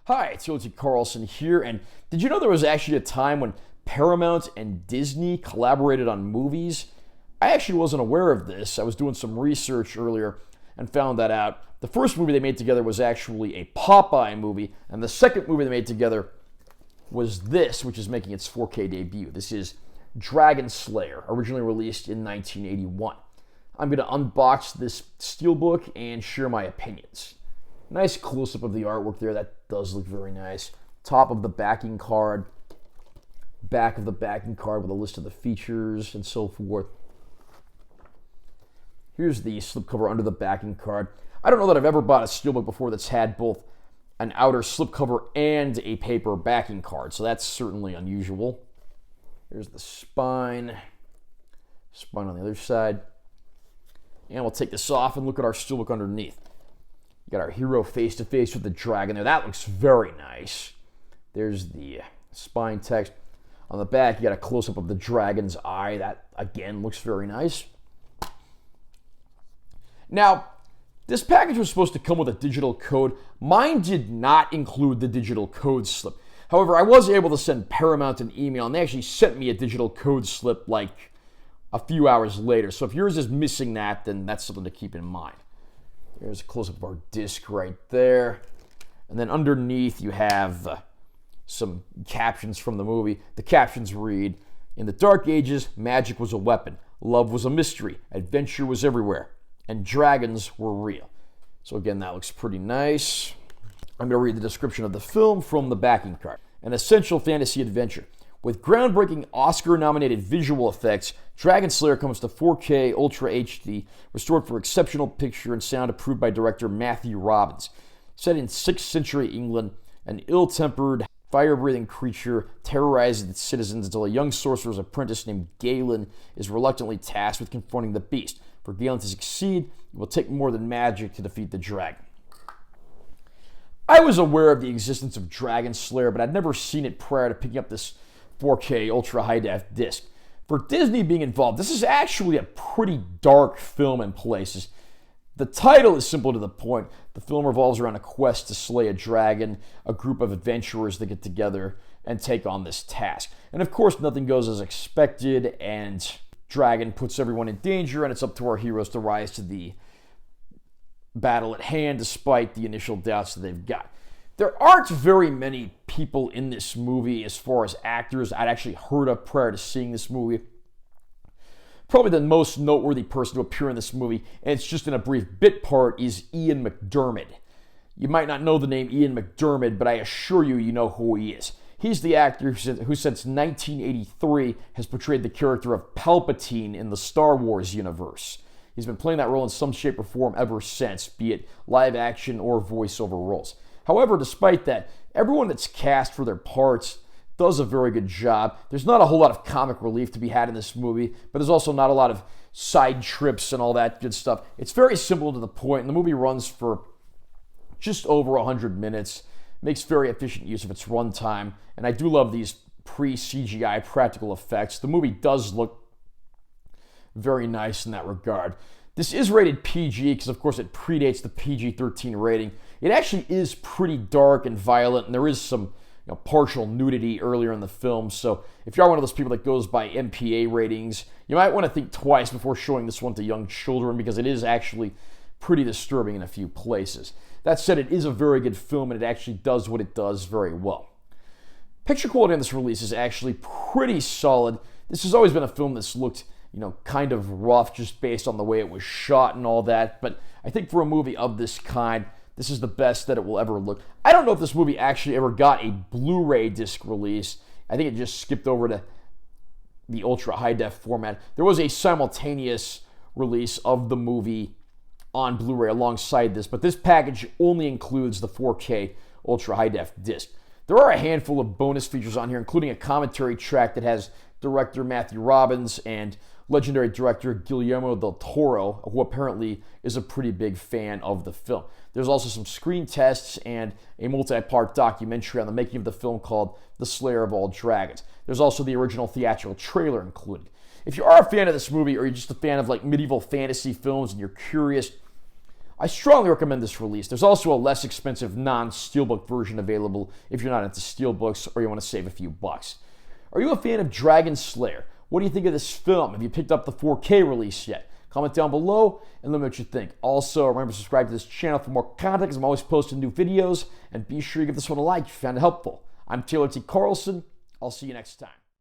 Hi, it's Yogi Carlson here, and did you know there was actually a time when Paramount and Disney collaborated on movies? I actually wasn't aware of this. I was doing some research earlier and found that out. The first movie they made together was actually a Popeye movie, and the second movie they made together was this, which is making its 4K debut. This is Dragonslayer, originally released in 1981. I'm going to unbox this Steelbook and share my opinions. Nice close-up of the artwork there. That does look very nice. Top of the backing card. Back of the backing card with a list of the features and so forth. Here's the slipcover under the backing card. I don't know that I've ever bought a Steelbook before that's had both an outer slipcover and a paper backing card, so that's certainly unusual. Here's the spine. Spine on the other side. And we'll take this off and look at our Steelbook underneath. You got our hero face-to-face with the dragon there. That looks very nice. There's the spine text. On the back, you got a close-up of the dragon's eye. That, again, looks very nice. Now, this package was supposed to come with a digital code. Mine did not include the digital code slip. However, I was able to send Paramount an email, and they actually sent me a digital code slip like a few hours later. So if yours is missing that, then that's something to keep in mind. There's a close-up of our disc right there. And then underneath you have some captions from the movie. The captions read, "In the Dark Ages, magic was a weapon. Love was a mystery. Adventure was everywhere. And dragons were real." So again, that looks pretty nice. I'm going to read the description of the film from the backing card. An essential fantasy adventure. With groundbreaking Oscar-nominated visual effects, Dragonslayer comes to 4K Ultra HD, restored for exceptional picture and sound approved by director Matthew Robbins. Set in 6th century England, an ill-tempered, fire-breathing creature terrorizes its citizens until a young sorcerer's apprentice named Galen is reluctantly tasked with confronting the beast. For Galen to succeed, it will take more than magic to defeat the dragon. I was aware of the existence of Dragonslayer, but I'd never seen it prior to picking up this 4K Ultra High-Def disc. For Disney being involved, this is actually a pretty dark film in places. The title is simple to the point. The film revolves around a quest to slay a dragon, a group of adventurers that get together and take on this task. And of course, nothing goes as expected, and dragon puts everyone in danger, and it's up to our heroes to rise to the battle at hand despite the initial doubts that they've got. There aren't very many people in this movie as far as actors I'd actually heard of prior to seeing this movie. Probably the most noteworthy person to appear in this movie, and it's just in a brief bit part, is Ian McDiarmid. You might not know the name Ian McDiarmid, but I assure you, you know who he is. He's the actor who since 1983 has portrayed the character of Palpatine in the Star Wars universe. He's been playing that role in some shape or form ever since, be it live action or voiceover roles. However, despite that, everyone that's cast for their parts does a very good job. There's not a whole lot of comic relief to be had in this movie, but there's also not a lot of side trips and all that good stuff. It's very simple to the point, and the movie runs for just over 100 minutes, makes very efficient use of its runtime, and I do love these pre-CGI practical effects. The movie does look very nice in that regard. This is rated PG because, of course, it predates the PG-13 rating. It actually is pretty dark and violent, and there is some partial nudity earlier in the film. So if you are one of those people that goes by MPA ratings, you might want to think twice before showing this one to young children because it is actually pretty disturbing in a few places. That said, it is a very good film, and it actually does what it does very well. Picture quality on this release is actually pretty solid. This has always been a film that's looked kind of rough just based on the way it was shot and all that. But I think for a movie of this kind, this is the best that it will ever look. I don't know if this movie actually ever got a Blu-ray disc release. I think it just skipped over to the Ultra High-Def format. There was a simultaneous release of the movie on Blu-ray alongside this, but this package only includes the 4K Ultra High-Def disc. There are a handful of bonus features on here, including a commentary track that has director Matthew Robbins and legendary director Guillermo del Toro, who apparently is a pretty big fan of the film. There's also some screen tests and a multi-part documentary on the making of the film called The Slayer of All Dragons. There's also the original theatrical trailer included. If you are a fan of this movie, or you're just a fan of like medieval fantasy films and you're curious I strongly recommend this release. There's also a less expensive non-Steelbook version available if you're not into Steelbooks or you want to save a few bucks. Are you a fan of Dragonslayer? What do you think of this film? Have you picked up the 4K release yet? Comment down below and let me know what you think. Also, remember to subscribe to this channel for more content because I'm always posting new videos. And be sure you give this one a like if you found it helpful. I'm Taylor T. Carlson. I'll see you next time.